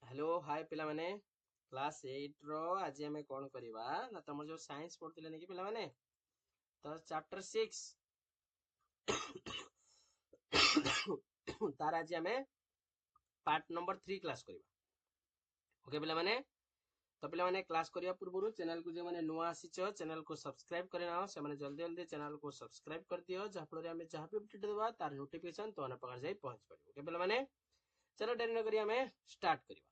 Hello hi पिला माने class 8 रो आज हमें कौन करिवा ना तमर जो साइंस पढ़थिले नेकी पिला माने तो चैप्टर 6 तार आज हमें पार्ट नंबर 3 क्लास करिवा ओके पिला माने तो पिला माने क्लास करिया पूर्व चैनल को जे माने नुआ आसीचो चैनल को सब्सक्राइब करे ना से माने जल्दी जल्दी चैनल को सब्सक्राइब कर दियो जहा फल रे हमें जहां भी अपडेट देबा तार नोटिफिकेशन तो न पकड़ जाई पहुंच परियो ओके पिला माने चलो देरी न करिया हमें स्टार्ट करिवा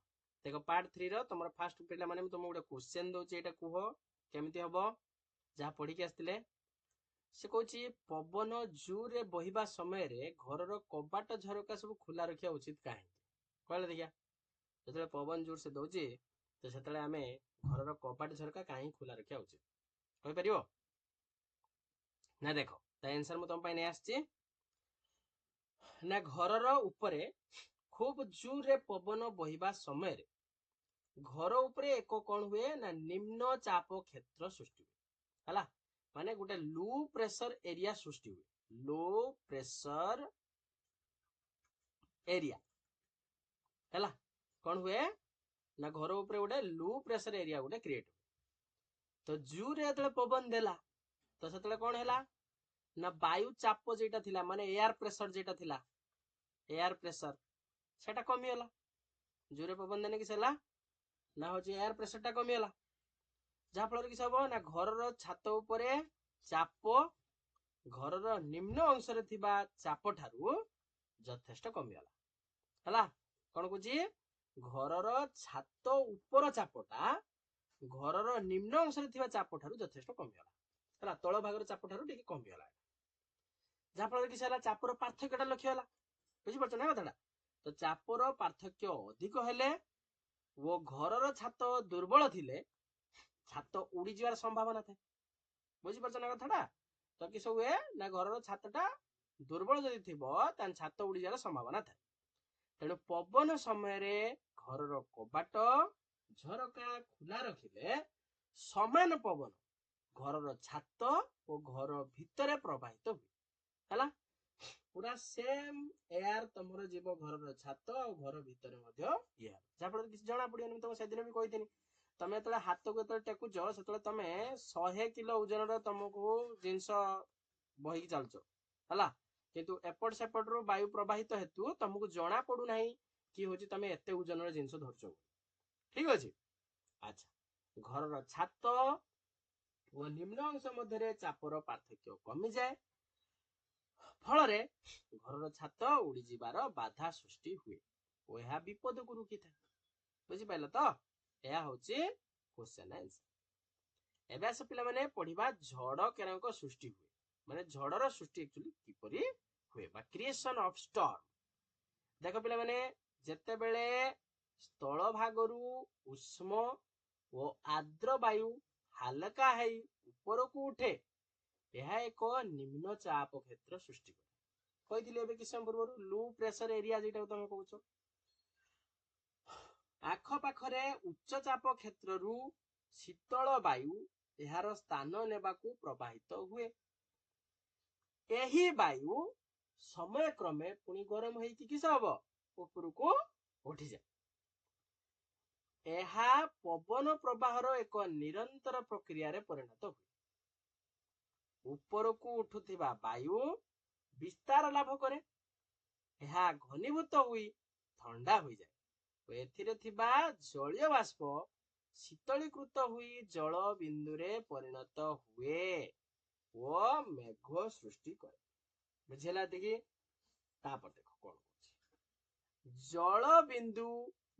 देखो पार्ट 3 रो तुमर फास्ट पिला माने तुम गोटे क्वेश्चन दोचे एटा कुहो केमिति हबो जहा पढ़ी के आस्तिले से कहूची पवन जूरे बहिबा समय रे घरर कबाट झरका सब खुला रखिया उचित काहे कहले देखिया जतले पवन जोर से दउची तो सेतले हमें घरर कबाट झरका काहे खुला रखिया उचित कहि परियो ना देखो ता आंसर म तुम पाइ नै आछी ना घरर ऊपरे खूब जोरे पवन बहिबा समय रे घर उपरे एक कौन हुए ना निम्न चाप क्षेत्र सृष्टि हुए हला माने गोटे लो प्रेशर एरिया सृष्टि हुए लो प्रेशर एरिया हला कौन हुए ना घर उपरे गोटे लो प्रेशर एरिया गोटे क्रिएट हुए तो जू रे जतले पवन देला तो सेतले कौन हैला ना वायु चाप जेटा थिला माने एयर प्रेशर जेटा थिला एयर प्रेशर सेटा कमी होला जू रे पवन देने कि सेला ना हो एयर प्रेशर टा कमी होला जहा फल कि सब ना घर छात उपरे चाप घर निम्न अंश रे थिबा चाप ठारू यथेष्ट कमी होला हला कोन कुची घर छात ऊपर चापटा घर निम्न अंश रे थिबा चाप ठारू यथेष्ट कमी होला हला तळ भागर चाप ठारू टिके कमी होला जहा फल कि सेला चापर पार्थक्यटा लक्ष्य होला बुझि परछ ना कथाटा तो चापर पार्थक्य अधिक हेले वो घरर छात दुर्बल थिले छात उड़ी जीवार संभावना थाए बुझी परछ ना कथाटा तो कि सब हुए ना घरर छातटा दुर्बल जदि थिबो तान छात उड़ी जीवार संभावना थाए तेणु पवन समय रे घरर कबाट झरका खुला रखिले समान पवन घरर छात और घर भितरे प्रवाहित हुए हला पूरा सेम एयर तमरो जीव घरर छात और घर भितरे मध्य एयर जा फल किछ जणा पडियनि तम सेदिन भी कहिथिनि तमे तले हाथ को तले टेकुछ सेतले तमे 100 किलो ओजन तुमको जिनस बही चलछ हला किंतु एपट सेपट रो वायु प्रवाहित हेतु तुमको जणा पडु नाही कि होची तमे एते ओजन रो जिनस धरछो ठीक अछि अच्छा घरर छात और निम्न अंश मध्य रे चापर पार्थक्य कमी जाए फल रे घरर छात उड़ी जीवार बाधा सृष्टि हुए ओ यह विपद को रुकी था बुझी पाइल तो यह होची क्वेश्चन आंसर एबे आस पिला माने पढिबा झड़ केरंक सृष्टि हुए माने झड़र सृष्टि एक्चुअली किपरि हुए बा क्रिएशन ऑफ स्टॉर्म देखो पिला माने जेते बेले स्थल भागरु उष्म ओ आर्द्र वायु हल्का है ऊपर को उठे यह एक निम्न चाप क्षेत्र सृष्टि करे कहिथिले एबे किछ समय पूर्व लो प्रेशर एरिया जेटा तमे कहउछो आख पाखरे उच्च चाप क्षेत्र रु शीतल वायु यार स्थान नेबाकू प्रवाहित हुए एही वायु समय क्रमे पुनी गरम होई कि किस हबो ऊपर को उठी जाए एहा पवन प्रवाहर एक निरंतर प्रक्रिया रे परिणत हुए ऊपर को उठुथिबा वायु विस्तार लाभ करे एहा घनीभूत हुई ठंडा हो जाए एथिरे थिबा जलीय बाष्प शीतलीकृत हुई जल बिंदु रे परिणत हुए ओ मेघ सृष्टि करे बुझेला देखि तापर देखो कोन होची जल बिंदु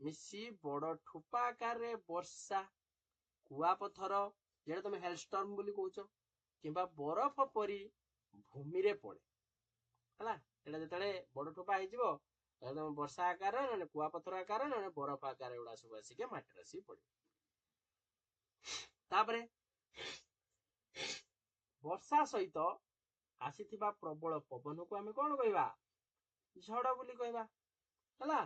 मिसी बड़ ठोपा आकार रे वर्षा कुआ पत्थर जेडा तुम हेलस्टॉर्म बोली कहउछो किबा बरफ परी भूमि रे पड़े हला एटा जतले बड़ ठोपा आइ जिवो एकदम वर्षा आकार न कुआ पत्थर आकार न बरफ आकार एडा सब आसी के माटी रसी पड़े तापरे वर्षा सहित आसीथिबा प्रबल पवन को हमें कोन कहबा झड़ बोली कहबा हला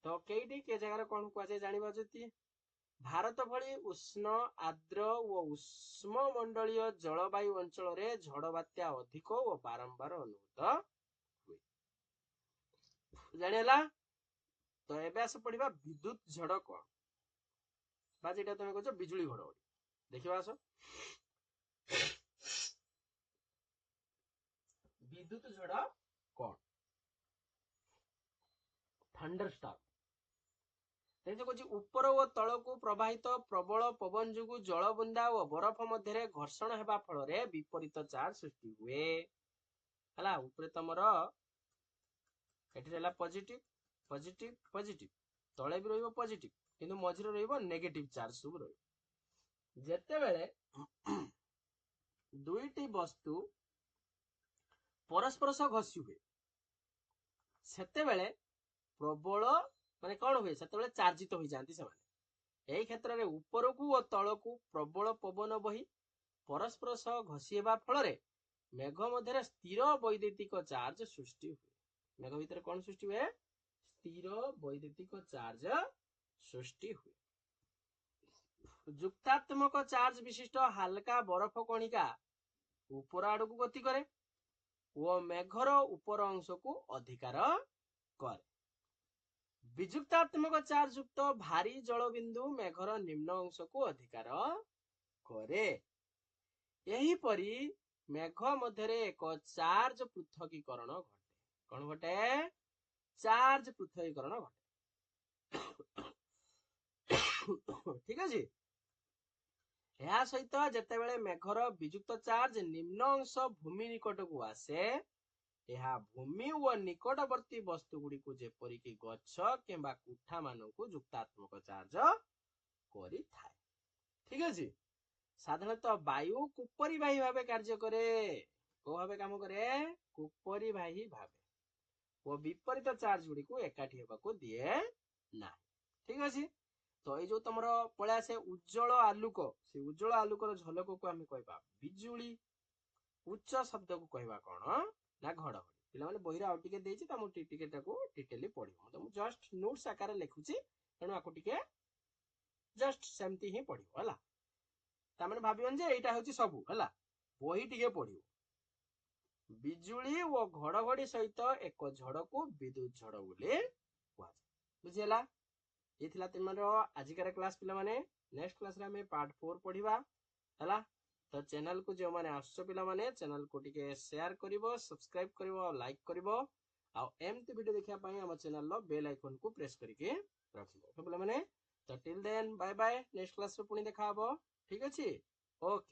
तो केइडी के जगह रे कोन कहजे जानिबा जति भारत भली उष्ण आर्द्र और उष्म मंडलीय जलवायु अंचल रे झड़ बात्या अधिक और बारंबार अनुभूत हुए जानिला तो एबे आसे पढ़िबा विद्युत झड़ कौन बा जेटा तुम कहछ बिजुली घड़घड़ी देखिबा आसो विद्युत झड़ कौन थंडरस्टॉर्म देखो कहछ ऊपर ओ तळकू प्रवाहित प्रबल पवन जुगु जल बुंदा ओ बरफ मध्यरे घर्षण हेबा फଳରେ विपरीत चार्ज सृष्टि हुए हला ऊपर तमर एठी रहला पॉजिटिव पॉजिटिव पॉजिटिव तळे भी रहइबो पॉजिटिव किंतु मझिरे रहइबो नेगेटिव चार्ज सब रहइबो जेतेबेले दुईटी वस्तु परस्पर सह घसी हुए सेतेबेले प्रबल माने कौन हुए सेतेबेले चार्जित हो जाती से क्षेत्र में उपरकू और तलकू प्रबल पवन बही परस्पर सह घसी हेबा फଳରେ मेघ मध्य स्थिर वैद्युतिक चार्ज सृष्टि हुए मेघ भितर कौन सृष्टि हुए स्थिर वैद्युतिक चार्ज सृष्टि हुए जुक्तात्मक चार्ज विशिष्ट हल्का बरफ कणिका ऊपर आड़ को गति करे वो मेघर ऊपर अंश को अधिकार करे विजुक्तात्मक चार्ज युक्त भारी जल बिंदु मेघर निम्न अंश को अधिकार करे यही परी मेघ मध्य एक चार्ज पृथकीकरण घटे कौन घटे चार्ज पृथकीकरण घटे ठीक अच्छे ଏହା ସହିତ ଯେତେବେଳେ ମେଘର ବିଯୁକ୍ତ ଚାର୍ଜ ନିମ୍ନ ଅଂଶ ଭୂମି ନିକଟକୁ ଆସେ ଏହା ଭୂମି ଓ ନିକଟବର୍ତ୍ତୀ ବସ୍ତୁ ଗୁଡିକୁ ଯେପରିକି ଗଛ କିମ୍ବା କୁଠା ମାନଙ୍କୁ ଯୁକ୍ତାତ୍ମକ ଚାର୍ଜ କରିଥାଏ ଠିକ ଅଛି ସାଧାରଣତଃ ବାୟୁ କୁପରିବାହୀ ଭାବେ କାର୍ଯ୍ୟ କରେ କୋଉ ଭାବେ କାମ କରେ କୁପରିବାହୀ ଭାବେ ଓ ବିପରୀତ ଚାର୍ଜ ଗୁଡିକୁ ଏକାଠି ହେବାକୁ ଦିଏ ନାହିଁ ଠିକ ଅଛି तो ये जो तुम पलि आसे उज्जवल आलुक से उज्जवल आलुकर झलक को आम कह बिजुली उच्च शब्द को कहवा कौन ना घड़घड़ी पे बही आउ टे डिटेली पढ़ो तो जस्ट नोट्स आकार लिखुची तेणु आपको टे जस्ट सेमती ही पढ़ो है ताने भावन जे यहाँ हूँ सब है बही टे पढ़ो बिजुली और घड़घड़ी सहित एक झड़ को विद्युत झड़ बोली कहुए बुझीगला ये थिला तुमरो आजिकार क्लास पिला माने नेक्स्ट क्लास रे हमें पार्ट 4 पढ़िबा हला तो चैनल को जो माने आसो पिला माने चैनल को टिके शेयर करिवो सब्सक्राइब करिवो लाइक करिवो आ एमती वीडियो देखिया पई हम चैनल लो बेल आइकन को प्रेस करके रखिबो तो पिला माने तो till then bye bye next class रे पुनी देखा हबो ठीक अछि ओके।